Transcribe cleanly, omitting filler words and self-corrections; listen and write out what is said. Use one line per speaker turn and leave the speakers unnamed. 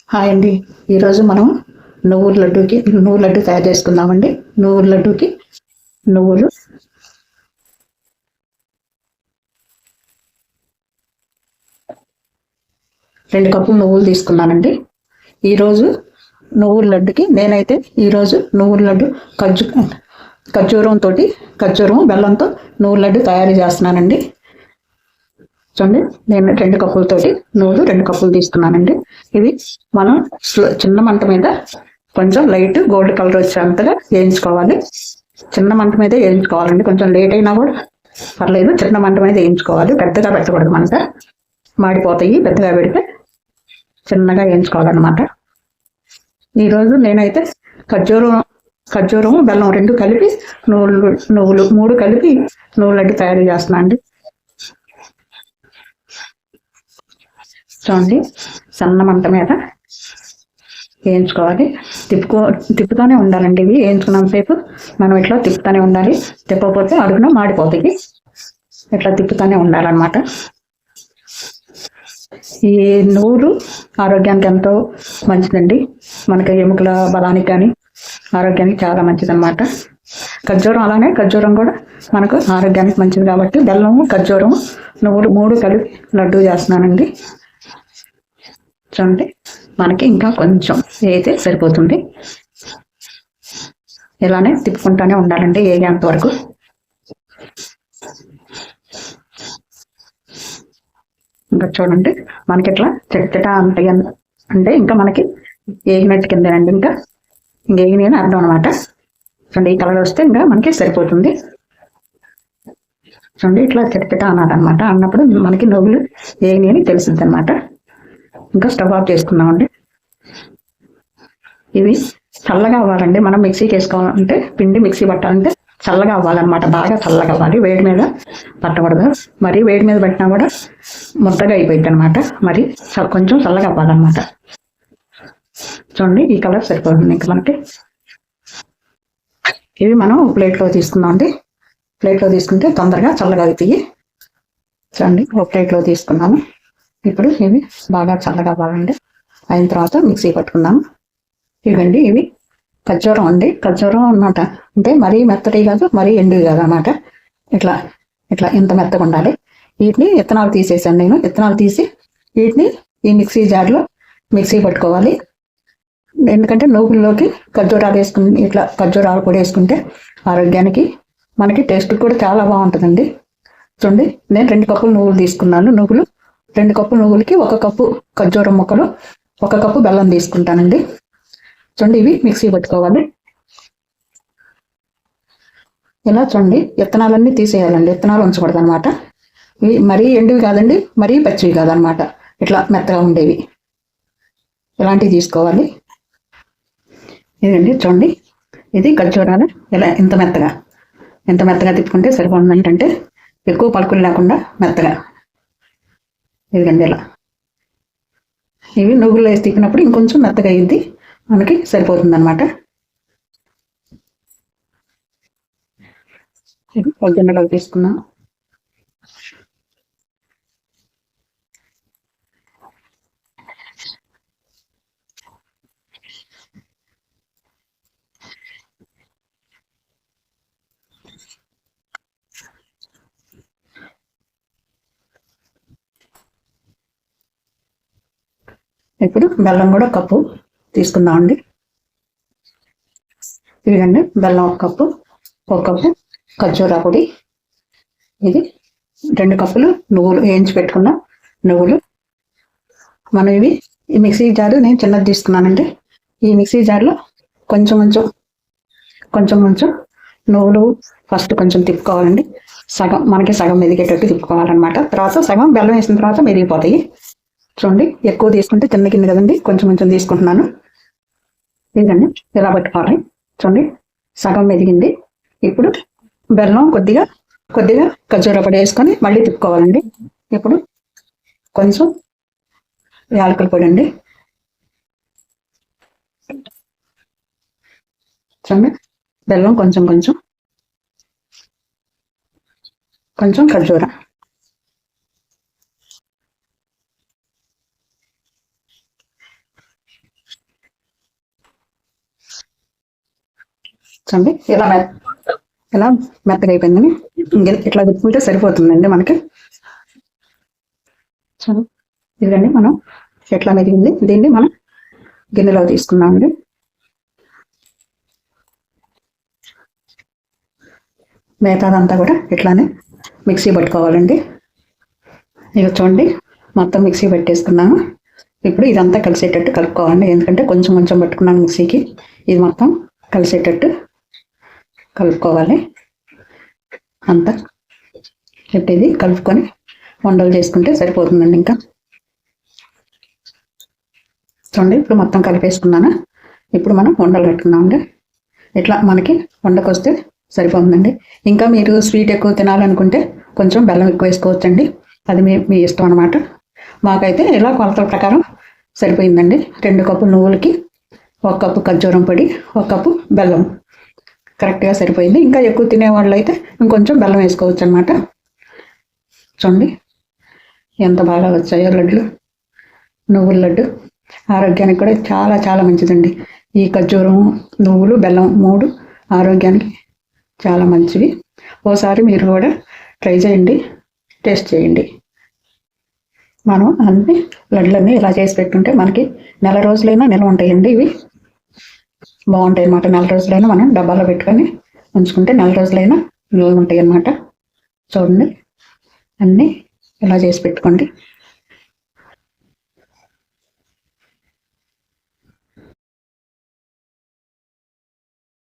Hi అండి. ఈరోజు మనం నువ్వుల లడ్డు తయారు చేసుకుందామండి. నువ్వుల లడ్డూకి నువ్వులు 2 కప్పులు నువ్వులు తీసుకున్నానండి. ఈరోజు నువ్వుల లడ్డుకి నేనైతే ఈరోజు నువ్వుల లడ్డు ఖర్జూరం బెల్లంతో నువ్వుల లడ్డు తయారు చేస్తున్నానండి. చూడండి, నేను 2 కప్పులతోటి నువ్వులు 2 కప్పులు తీసుకున్నానండి. ఇవి మనం చిన్న మంట మీద కొంచెం లైట్ గోల్డ్ కలర్ వచ్చేంతగా వేయించుకోవాలి. చిన్న మంట మీద వేయించుకోవాలండి. కొంచెం లేట్ అయినా కూడా పర్లేదు, చిన్న మంట మీద వేయించుకోవాలి. పెద్దగా పెట్టకూడదు, మంట మాడిపోతాయి. పెద్దగా పెడితే చిన్నగా వేయించుకోవాలన్నమాట. ఈరోజు నేనైతే ఖర్జూరం బెల్లం 2 కలిపి నువ్వులు 3 కలిపి నువ్వుల లడ్డు తయారు చేస్తున్నాను అండి. చూడండి, సన్న మంట మీద వేయించుకోవాలి. తిప్పుతూనే ఉండాలండి. ఇవి వేయించుకున్నంతసేపు మనం ఇట్లా తిప్పుతూనే ఉండాలి. తిప్పకపోతే అడుగున మాడిపోతాయి. ఇట్లా తిప్పుతూనే ఉండాలన్నమాట. ఈ నువ్వులు ఆరోగ్యానికి ఎంతో మంచిదండి. మనకి ఎముకల బలానికి కానీ ఆరోగ్యానికి చాలా మంచిదన్నమాట. ఖర్జూరం కూడా మనకు ఆరోగ్యానికి మంచిది కాబట్టి బెల్లము, ఖర్జూరము, నువ్వులు 3 కలిపి లడ్డు చేస్తున్నానండి. చూడండి, మనకి ఇంకా కొంచెం అయితే సరిపోతుంది. ఇలానే తిప్పుకుంటానే ఉండాలండి వేగేంత వరకు. ఇంకా చూడండి, మనకి ఇట్లా చెట్ట అంటే ఇంకా మనకి వేగినట్టు కిందేనండి. ఇంకా వేగిన అర్థం అనమాట. చూడండి, ఈ కలర్ వస్తే ఇంకా మనకి సరిపోతుంది. చూడండి, ఇట్లా చెట్ట అన్నదనమాట. అన్నప్పుడు మనకి నువ్వులు వేగినాయి అని తెలుస్తుంది అనమాట. ఇంకా స్టవ్ ఆఫ్ చేసుకున్నామండి. ఇవి చల్లగా అవ్వాలండి. మనం మిక్సీకి వేసుకోవాలంటే, పిండి మిక్సీ పట్టాలంటే చల్లగా అవ్వాలన్నమాట. బాగా చల్లగా అవ్వాలి. వేడి మీద పట్టకూడదు. మరి వేడి మీద పెట్టినా కూడా ముద్దగా అయిపోయింది అనమాట. మరి కొంచెం చల్లగా అవ్వాలన్నమాట. చూడండి, ఈ కలర్ సరిపోతుంది ఇంకా మనకి. ఇవి మనం ప్లేట్లో తీసుకుందాం అండి. ప్లేట్లో తీసుకుంటే తొందరగా చల్లగా అవుతాయి. చూడండి, ఒక ప్లేట్లో తీసుకున్నాము. ఇప్పుడు ఇవి బాగా చల్లగా అవ్వాలండి. అయిన తర్వాత మిక్సీ పట్టుకుందాము. ఇవండి, ఇవి ఖర్జూరం అండి. ఖర్జూరం అన్నమాట. అంటే మరీ మెత్తటి కాదు, మరీ ఎండువి కాదు అన్నమాట. ఇట్లా ఇట్లా ఇంత మెత్తగా ఉండాలి. వీటిని విత్తనాలు తీసేసాను నేను. విత్తనాలు తీసి వీటిని ఈ మిక్సీ జార్లో మిక్సీ పట్టుకోవాలి. ఎందుకంటే నువ్వుల్లోకి ఖర్జూరాలు వేసుకుని ఇట్లా ఖర్జూరాలు కూడా వేసుకుంటే ఆరోగ్యానికి మనకి టేస్ట్ కూడా చాలా బాగుంటుందండి. చూడండి, నేను 2 కప్పులు నువ్వులు తీసుకున్నాను. 2 కప్పులు నువ్వులకి 1 కప్పు ఖర్జూరం ముక్కలు, 1 కప్పు బెల్లం తీసుకుంటానండి. చూడండి, ఇవి మిక్సీ పట్టుకోవాలి. ఇలా చూడండి, విత్తనాలన్నీ తీసేయాలండి. విత్తనాలు ఉంచకూడదు అనమాట. ఇవి మరీ ఎండువి కాదండి, మరీ పచ్చివి కాదనమాట. ఇట్లా మెత్తగా ఉండేవి ఇలాంటివి తీసుకోవాలి. ఇదండి, చూడండి, ఇది ఖర్జూరాలు. ఇలా ఇంత మెత్తగా తిప్పుకుంటే సరిపోతుంది. ఏంటంటే ఎక్కువ పలుకులు లేకుండా మెత్తగా. ఇదిగండి ఇలా. ఇవి నువ్వులు వేసి తిప్పినప్పుడు ఇంకొంచెం మెత్తగా అయ్యిద్ది, మనకి సరిపోతుంది అనమాట. ఇది పొద్దున్నలోకి తీసుకున్నాం. ఇప్పుడు బెల్లం కూడా 1 కప్పు తీసుకుందామండి. ఇదిగండి, బెల్లం 1 కప్పు, 1 కప్పు ఖర్జూరా పొడి. ఇది 2 కప్పులు నువ్వులు, వేయించి పెట్టుకున్న నువ్వులు. మనం ఇవి ఈ మిక్సీ జారు నేను చిన్నది తీసుకున్నానండి. ఈ మిక్సీ జార్లో కొంచెం నువ్వులు ఫస్ట్ కొంచెం తిప్పుకోవాలండి. మనకి సగం మెదిగేటట్టు తిప్పుకోవాలన్నమాట. తర్వాత సగం బెల్లం వేసిన తర్వాత మెదిగిపోతాయి. చూడండి, ఎక్కువ తీసుకుంటే చిన్న కింద కదండి, కొంచెం తీసుకుంటున్నాను. ఇదండి, ఇలా పెట్టుకోవాలి. చూడండి, సగం మెదిగింది. ఇప్పుడు బెల్లం కొద్దిగా ఖర్జూర పొడి వేసుకొని మళ్ళీ తిప్పుకోవాలండి. ఇప్పుడు కొంచెం యాలకుల పొడి అండి. చూడండి, బెల్లం కొంచెం ఖర్జూర. చూడండి ఇలా మెత్తగా అయిపోయిందని ఇట్లా తిప్పుకుంటే సరిపోతుందండి మనకి. చూడండి ఇదిగండి మనం ఎట్లా మెదిగింది. దీన్ని మనం గిన్నెలో తీసుకున్నామండి. మిగతాదంతా కూడా ఇట్లానే మిక్సీ పట్టుకోవాలండి. ఇక చూడండి మొత్తం మిక్సీ పెట్టేసుకున్నాను. ఇప్పుడు ఇదంతా కలిసేటట్టు కలుపుకోవాలి. ఎందుకంటే కొంచెం కొంచెం పట్టుకున్నాను మిక్సీకి. ఇది మొత్తం కలిసేటట్టు కలుపుకోవాలి. అంతా ఇది కలుపుకొని వండలు చేసుకుంటే సరిపోతుందండి. ఇంకా చూడండి ఇప్పుడు మొత్తం కలిపేసుకున్నాను. ఇప్పుడు మనం వండలు కట్టుకున్నామండి. ఇట్లా మనకి వండకొస్తే సరిపోతుందండి. ఇంకా మీరు స్వీట్ ఎక్కువ తినాలనుకుంటే కొంచెం బెల్లం ఎక్కువ వేసుకోవచ్చండి. అది మీ ఇష్టం అనమాట. మాకైతే ఇలా కొలతల ప్రకారం సరిపోయిందండి. 2 కప్పులు నువ్వులకి 1 కప్పు ఖర్జూరం పొడి, 1 కప్పు బెల్లం కరెక్ట్గా సరిపోయింది. ఇంకా ఎక్కువ తినేవాళ్ళు అయితే ఇంకొంచెం బెల్లం వేసుకోవచ్చు అనమాట. చూడండి ఎంత బాగా వచ్చాయో లడ్లు. నువ్వుల లడ్డు ఆరోగ్యానికి కూడా చాలా చాలా మంచిదండి. ఈ ఖర్జూరం, నువ్వులు, బెల్లం 3 ఆరోగ్యానికి చాలా మంచివి. ఓసారి మీరు కూడా ట్రై చేయండి, టేస్ట్ చేయండి. మనం అన్ని లడ్లన్నీ ఇలా చేసి పెట్టుంటే మనకి నెల రోజులైనా నిల్వ ఉంటాయండి. ఇవి బాగుంటాయి అన్నమాట. నెల రోజులైనా మనం డబ్బాలో పెట్టుకొని ఉంచుకుంటే నెల రోజులైనా నిల్వ ఉంటాయి అన్నమాట. చూడండి అన్నీ ఇలా చేసి పెట్టుకోండి.